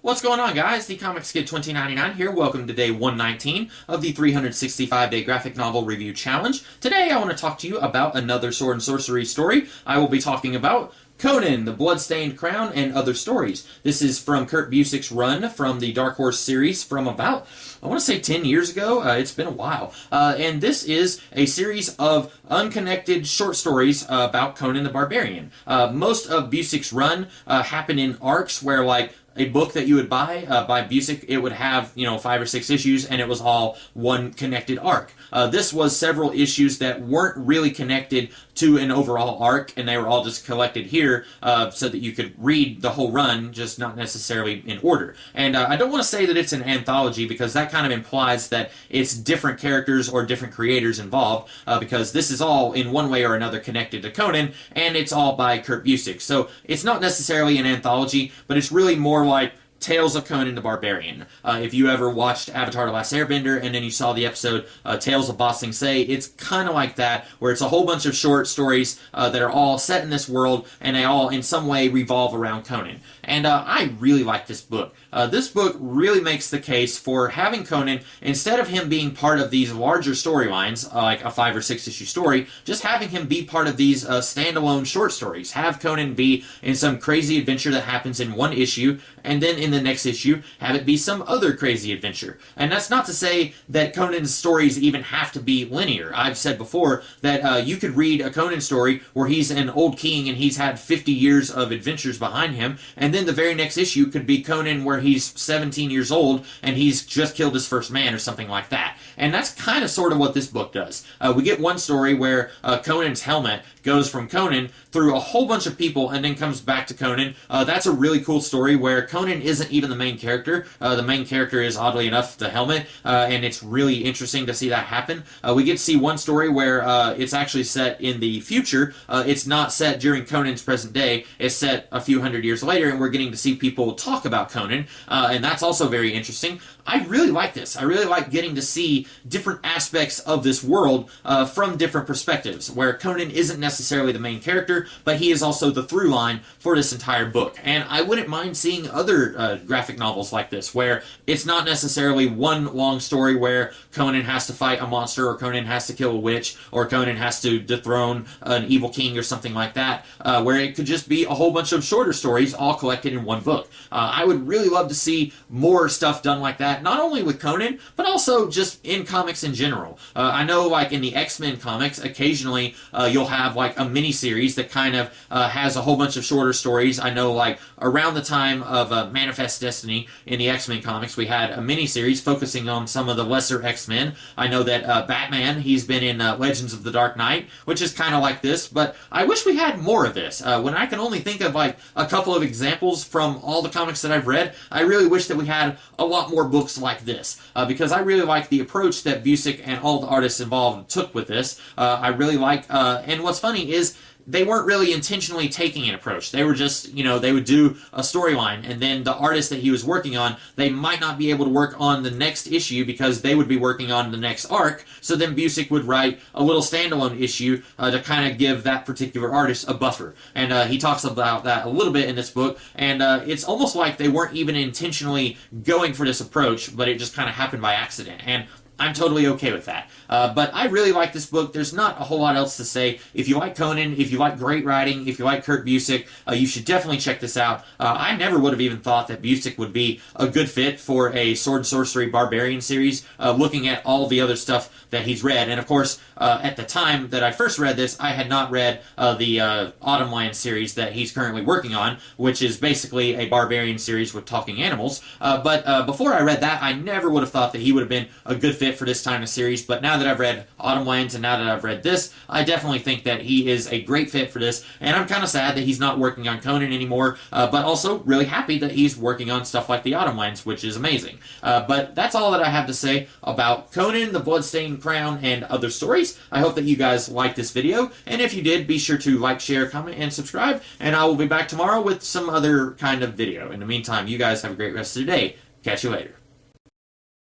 What's going on, guys? The Comics Kid 2099 here. Welcome to day 119 of the 365-day graphic novel review challenge. Today I want to talk to you about another sword and sorcery story. I will be talking about Conan, the Bloodstained Crown, and Other Stories. This is from Kurt Busiek's run from the Dark Horse series from about, I want to say 10 years ago. It's been a while. And this is a series of unconnected short stories about Conan the Barbarian. Most of Busiek's run happened in arcs where, like, a book that you would buy by Busiek, it would have, 5 or 6 issues, and it was all one connected arc. This was several issues that weren't really connected to an overall arc, and they were all just collected here so that you could read the whole run, just not necessarily in order. And I don't want to say that it's an anthology, because that kind of implies that it's different characters or different creators involved, because this is all in one way or another connected to Conan, and it's all by Kurt Busiek. So it's not necessarily an anthology, but it's really more like Tales of Conan the Barbarian. If you ever watched Avatar: The Last Airbender and then you saw the episode Tales of Ba Sing Se, it's kind of like that, where it's a whole bunch of short stories that are all set in this world, and they all in some way revolve around Conan. And I really like this book. This book really makes the case for having Conan, instead of him being part of these larger storylines, like a 5 or 6 issue story, just having him be part of these standalone short stories. Have Conan be in some crazy adventure that happens in one issue, and then in the next issue, have it be some other crazy adventure. And that's not to say that Conan's stories even have to be linear. I've said before that you could read a Conan story where he's an old king and he's had 50 years of adventures behind him, and then the very next issue could be Conan where he's 17 years old and he's just killed his first man or something like that. And that's kind of sort of what this book does. We get one story where Conan's helmet goes from Conan through a whole bunch of people and then comes back to Conan. That's a really cool story where Conan isn't even the main character. The main character is, oddly enough, the helmet, and it's really interesting to see that happen. We get to see one story where it's actually set in the future. It's not set during Conan's present day. It's set a few hundred years later, and we're getting to see people talk about Conan, and that's also very interesting. I really like this. I really like getting to see different aspects of this world from different perspectives, where Conan isn't necessarily the main character, but he is also the through line for this entire book. And I wouldn't mind seeing other graphic novels like this, where it's not necessarily one long story where Conan has to fight a monster, or Conan has to kill a witch, or Conan has to dethrone an evil king or something like that, where it could just be a whole bunch of shorter stories all collected in one book. I would really love to see more stuff done like that, not only with Conan, but also just in comics in general. I know, like, in the X-Men comics, occasionally you'll have, like, a mini-series that kind of has a whole bunch of shorter stories. I know, like, around the time of Manifest Destiny in the X-Men comics, we had a mini-series focusing on some of the lesser X-Men. I know that Batman, he's been in Legends of the Dark Knight, which is kind of like this, but I wish we had more of this. When I can only think of, like, a couple of examples from all the comics that I've read, I really wish that we had a lot more books like this, because I really like the approach that Busiek and all the artists involved took with this. I really like, and what's funny is, they weren't really intentionally taking an approach. They were just, they would do a storyline, and then the artist that he was working on, they might not be able to work on the next issue because they would be working on the next arc, so then Busiek would write a little standalone issue to kind of give that particular artist a buffer. And he talks about that a little bit in this book, and it's almost like they weren't even intentionally going for this approach, but it just kind of happened by accident. And I'm totally okay with that. But I really like this book. There's not a whole lot else to say. If you like Conan, if you like great writing, if you like Kurt Busiek, you should definitely check this out. I never would have even thought that Busiek would be a good fit for a Sword and Sorcery Barbarian series, looking at all the other stuff that he's read. And of course, at the time that I first read this, I had not read the Autumn Land series that he's currently working on, which is basically a barbarian series with talking animals. But before I read that, I never would have thought that he would have been a good fit for this time of series. But now that I've read Autumn Lands and now that I've read this, I definitely think that he is a great fit for this. And I'm kind of sad that he's not working on Conan anymore, but also really happy that he's working on stuff like the Autumn Lands, which is amazing. But that's all that I have to say about Conan, the Bloodstained Crown, and Other Stories. I hope that you guys liked this video, and if you did, be sure to like, share, comment, and subscribe, and I will be back tomorrow with some other kind of video. In the meantime, you guys have a great rest of the day. Catch you later.